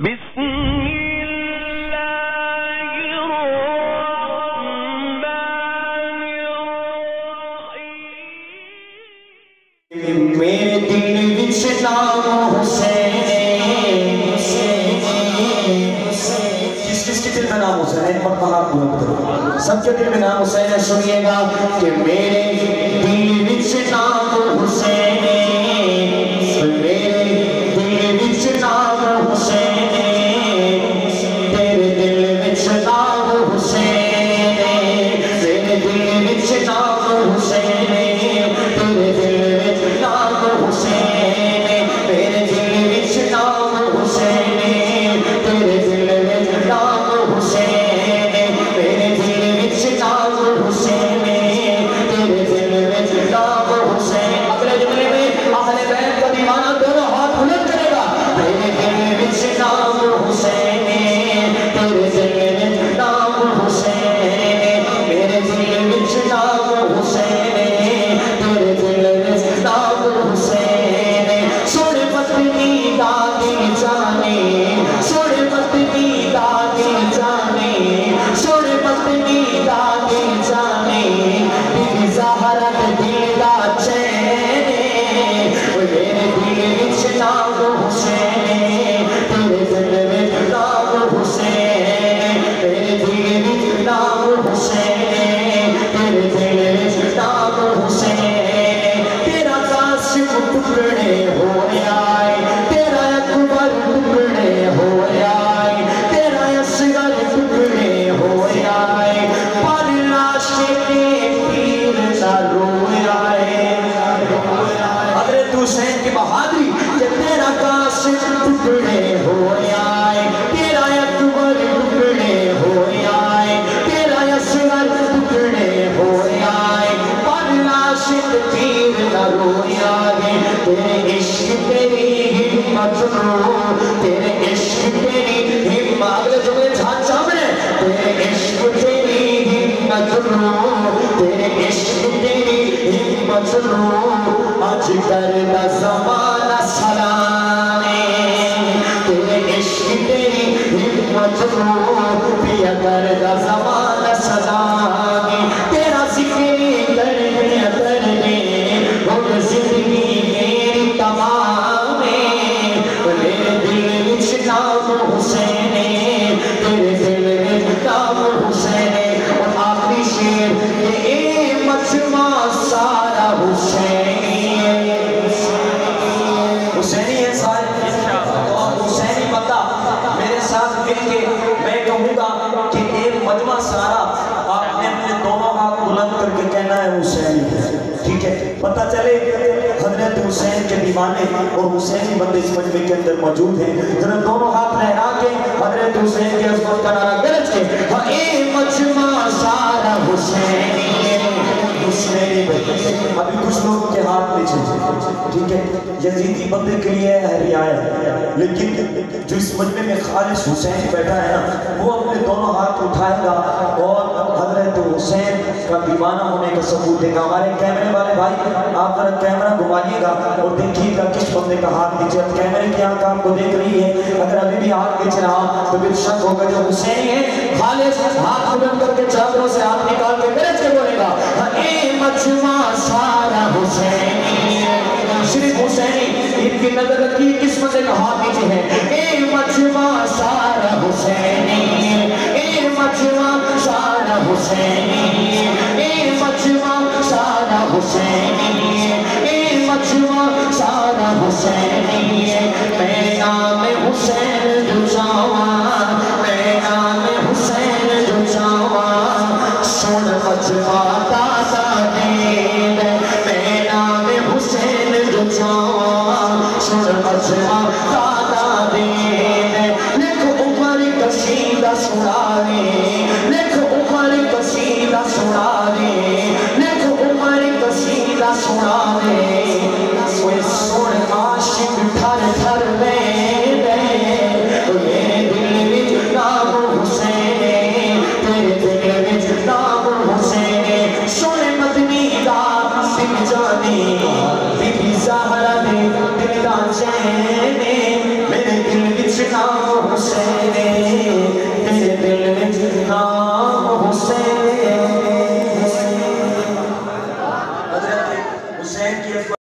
بسم اللہ الرحمن الرحیم میرے دل وچ نام حسین کس کس کے دل میں نام حسین ہے سب کے دل میں نام حسین ہے سنیے گا کہ میرے دل وچ نام حسین میرے دل وچ نام حسین تیرے دل وچ نام حسین میرے دل وچ نام حسین تیرے دل وچ نام حسین میرے دل وچ نام حسین تیرے دل وچ نام حسین میرے دل وچ نام حسین تیرے دل وچ نام حسین اگلے جملے میں اہل بیت کا دیوانہ دونوں ہاتھ بلند کرے گا میرے دل وچ نام حسین تیرے دل وچ نام حسین میرے دل وچ نام حسین تیرے دل وچ نام حسین سونے پتنی دادی جانے سونے پتنی دادی جانے سونے پتنی دادی جانے بی زہرا دل دا چین میرے دل وچ نام حسین تیرے دل وچ نام حسین میرے دل وچ نام حسین تیرے دل وچ نام حسین تیرا قاسم ٹکڑے ہوئے آئے تیرا اکبر ٹکڑے ہوئے آئے تیرا اصغر ٹکڑے ہوئے آئے پر لاش کے پیر نہ روئے آئے حضرت حسین کی بہادری کہ تیرا قاسم ٹکڑے ہوئے آئے تیرا اکبر ٹکڑے ہوئے آئے تیرا اصغر ٹکڑے ہوئے آئے پر لاش کے پیر نہ روئے آئے تیرے عشق تیری ہمت رو تیرے عشق تیری ہمت اگلے جملے جھانچا میں تیرے عشق تیری ہمت رو تیرے عشق تیری ہمت رو آج کردہ زمانہ سلانے تیرے عشق تیری ہمت رو پیا کردہ زمانہ سلانے تیرا ذکر کرنے اور زندگی میری تمام میرے دل وچ نام حسین تیرے دل وچ نام حسین اور آخری شعر کہ اے مجمع سارا حسینی حسینی ہے سارے اور حسینی بندہ میرے ساتھ مل کے میں کہوں گا کہ اے مجمع سارا آپ نے اپنے دونوں ہاتھ بلند کر کے کہنا ہے حسینی ٹھیک ہے پتہ چلے حضرت حسین کے دیوانے اور حسینی بندے اس مجمع کے اندر موجود ہیں ذرا دونوں ہاتھ لہرا کے حضرت حسین کی عظمت کا نعرہ گرج کے اے مجمع سارا حسینی حسینی بندے ابھی کچھ لوگ کے ہاتھ نیچے ٹھیک ہے یزیدی بندے کے لیے ہے رعایت لیکن جو اس مجمع میں خالص حسین بیٹھا ہے نا وہ اپنے دونوں ہاتھ اٹھائے گا اور حضرت حسین کا دیوانہ ہونے کا ثبوت دے گا ہمارے کیمرے والے بھائی آپ ذرا کیمرہ گھمائیے گا اور دیکھیے گا کس بندے کا ہاتھ نیچے اب کیمرے کی آنکھ آپ کو دیکھ رہی ہے اگر ابھی بھی ہاتھ نیچے رہا تو پھر شک ہوگا جو حسینی ہے خالص ہاتھ بلند کر کے چادروں سے ہاتھ نکال کے گرج کے بولے گا اے مجمع سارا حسینی صرف حسینی ان کی نظر رکھیے کس بندے کا ہاتھ نیچے ہے اے مجمع سارا حسینی اے مجمع سارا حسینی اے مجمع سارا حسینی اے مجمع سارا حسینی میں نام حسین جو چاہواں میں نام حسین جو چاہواں سن مجمع دادا دین میں نام حسین جو چاہواں سن مجمع دادا دین لکھ عمر قصیدہ سناوے لکھ عمر قصیدہ سناوے لکھ عمر قصیدہ سناوے کوئی سن عاشق تھر تھر میں حسین